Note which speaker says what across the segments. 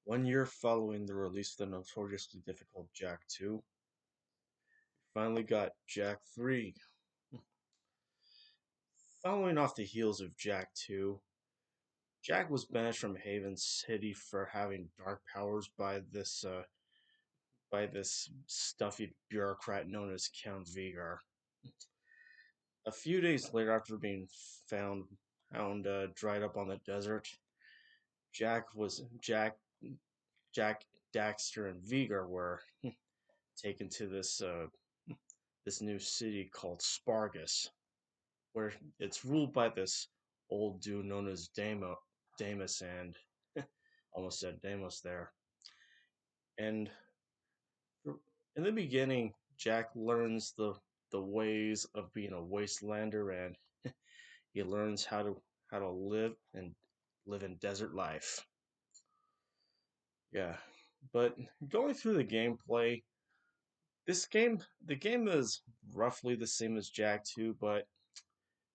Speaker 1: 1 year following the release of the notoriously difficult Jak 2, we finally got Jak 3. Following off the heels of Jak 2, Jak was banished from Haven City for having dark powers by this stuffy bureaucrat known as Count Vigar. A few days later, after being found dried up on the desert, Jak was Jak, Daxter, and Vigar were taken to this new city called Spargus, where it's ruled by this old dude known as Damus, and almost said Deimos there. And in the beginning, Jak learns the ways of being a wastelander, and he learns how to live in desert life. Yeah, but going through the gameplay, the game is roughly the same as Jak 2, but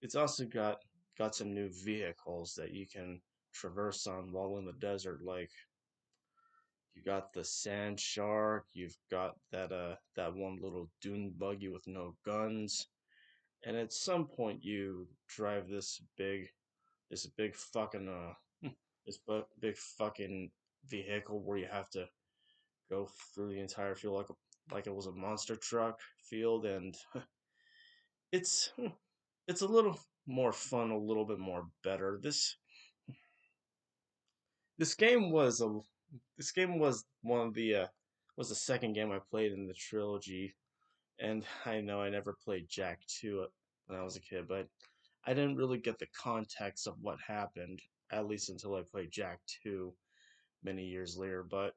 Speaker 1: it's also got some new vehicles that you can traverse on while in the desert. Like you got the sand shark, you've got that one little dune buggy with no guns, and at some point you drive this big fucking big fucking vehicle where you have to go through the entire field like it was a monster truck field, and it's it's a little more fun, a little bit more better. This game was a this game was one of the was the second game I played in the trilogy, and I know I never played Jak 2 when I was a kid, but I didn't really get the context of what happened, at least until I played Jak 2 many years later. But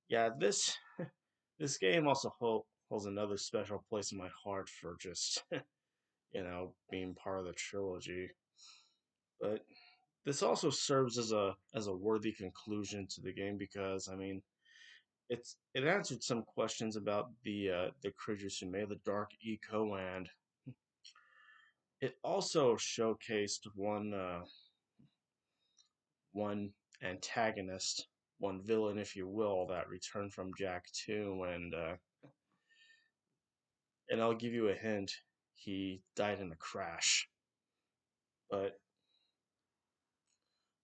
Speaker 1: yeah, this game also holds another special place in my heart for just being part of the trilogy. But this also serves as a worthy conclusion to the game because I mean it answered some questions about the creatures who made the Dark Eco, and it also showcased one antagonist, one villain, if you will, that returned from Jak 2, and I'll give you a hint: he died in a crash. But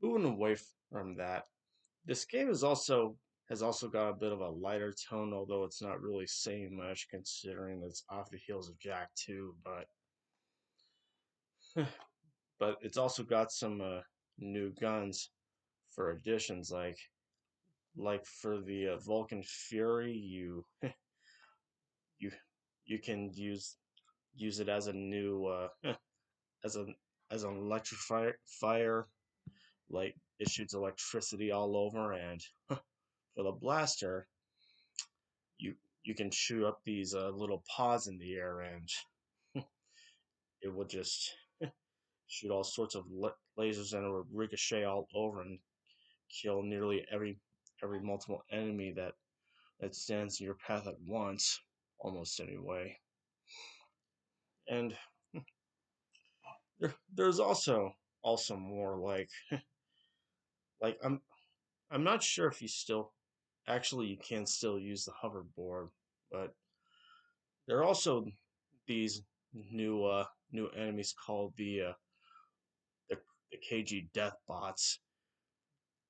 Speaker 1: moving away from that, this game has also got a bit of a lighter tone, although it's not really saying much considering it's off the heels of Jak 2. But it's also got some new guns for additions, like for the Vulcan Fury, you you can use it as a new as an as an electrifier, like it shoots electricity all over, and for the blaster, you can shoot up these little pods in the air, and it will just shoot all sorts of lasers, and it will ricochet all over and kill nearly every multiple enemy that stands in your path at once, almost anyway. And there's also more like I'm not sure if you still actually you can still use the hoverboard, but there are also these new enemies called the, the KG Death Bots.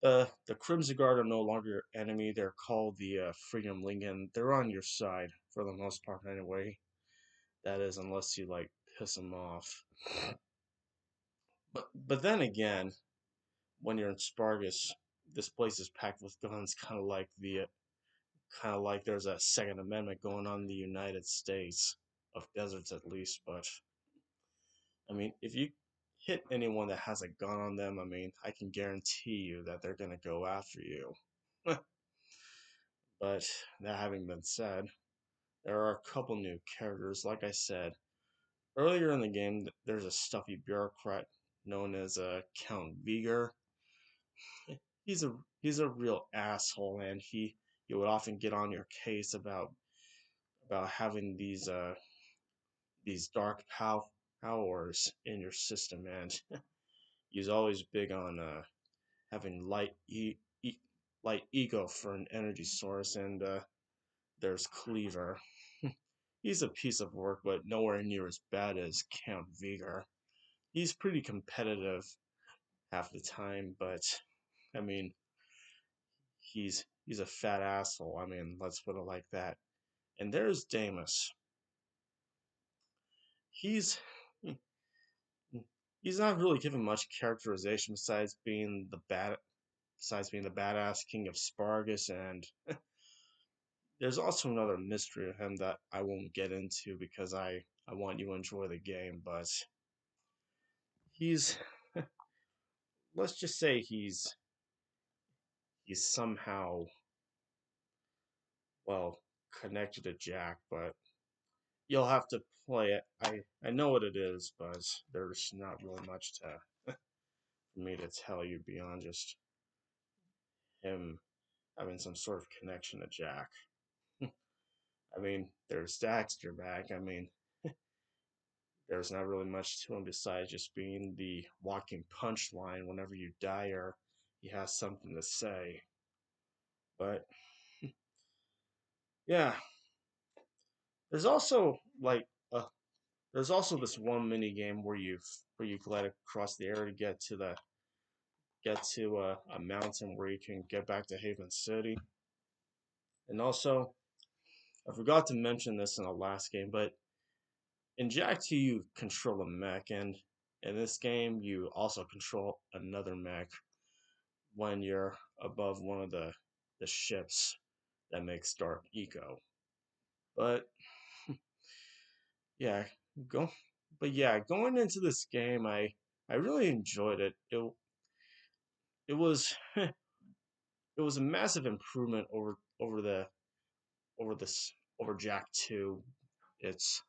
Speaker 1: The Crimson Guard are no longer enemy. They're called the Freedom League, and they're on your side for the most part anyway. That is, unless you like piss them off. But then again, when you're in Spargus, this place is packed with guns, kind of like there's a Second Amendment going on in the United States of deserts at least. But I mean, if you hit anyone that has a gun on them, I mean, I can guarantee you that they're gonna go after you. But that having been said, there are a couple new characters. Like I said earlier in the game, there's a stuffy bureaucrat known as Count Vigar. He's a real asshole, and he would often get on your case about having these dark powers in your system, and he's always big on having light eco for an energy source, and there's Cleaver. He's a piece of work, but nowhere near as bad as Count Vigor. He's pretty competitive half the time, but I mean, he's a fat asshole. I mean, let's put it like that. And there's Damus. He's he's not really given much characterization besides being the badass king of Spargus, and there's also another mystery of him that I won't get into because I want you to enjoy the game, but he's let's just say he's somehow well connected to Jack, but you'll have to play it. I know what it is, but there's not really much to for me to tell you beyond just him having some sort of connection to Jack. I mean, there's Daxter back. I mean, there's not really much to him besides just being the walking punchline whenever you die or he has something to say. But yeah, there's also like there's also this one mini game where you glide across the air to get to a mountain where you can get back to Haven City. And also, I forgot to mention this in the last game, but in Jak 2 you control a mech, and in this game you also control another mech when you're above one of the ships that makes Dark Eco. But yeah, go going into this game I really enjoyed it. It was it was a massive improvement over this over Jak 2. It's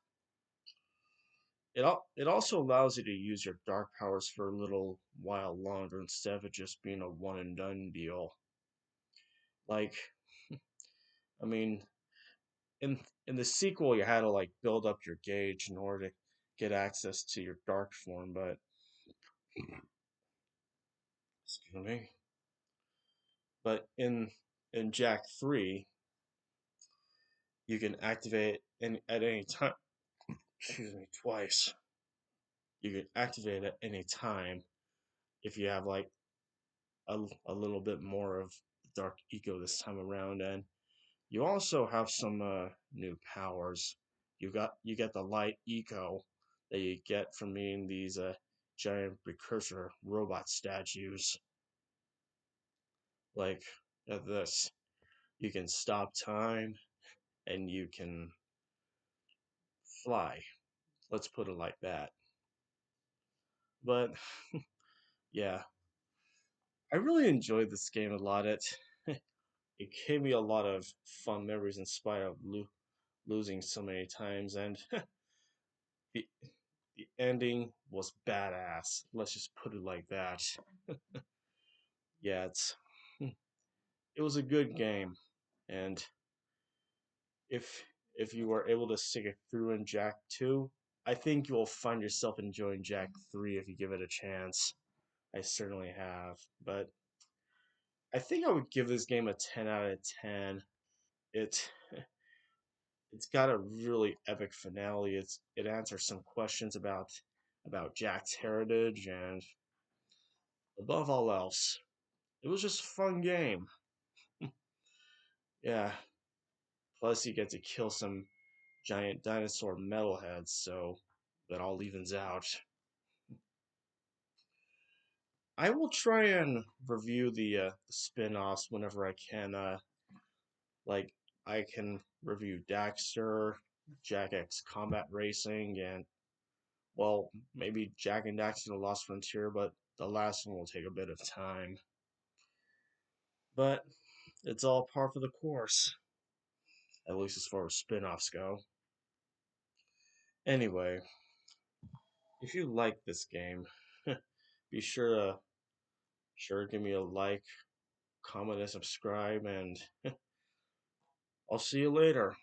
Speaker 1: it also allows you to use your dark powers for a little while longer instead of it just being a one and done deal. Like, I mean, in the sequel, you had to like build up your gauge in order to get access to your dark form, but excuse me. But in Jak 3, you can activate at any time. Excuse me, twice. You can activate it at any time if you have like a little bit more of dark eco this time around, and you also have some new powers. You get the light eco that you get from meeting these giant precursor robot statues. Like this, you can stop time and you can fly. Let's put it like that. But yeah, I really enjoyed this game a lot. It gave me a lot of fun memories in spite of losing so many times, and the the ending was badass. Let's just put it like that. Yeah, it was a good game, and if you were able to stick it through in Jak 2, I think you'll find yourself enjoying Jak 3 if you give it a chance. I certainly have, but I think I would give this game a 10 out of 10. It it's got a really epic finale. It answers some questions about Jack's heritage, and above all else, it was just a fun game. Yeah. Plus, you get to kill some giant dinosaur metalheads, so that all evens out. I will try and review the spin-offs whenever I can. Like I can review Daxter, Jak X Combat Racing, and well, maybe Jak and Daxter: The Lost Frontier, but the last one will take a bit of time. But it's all par for the course, at least as far as spin-offs go. Anyway, if you like this game, be sure to give me a like, comment, and subscribe, and I'll see you later.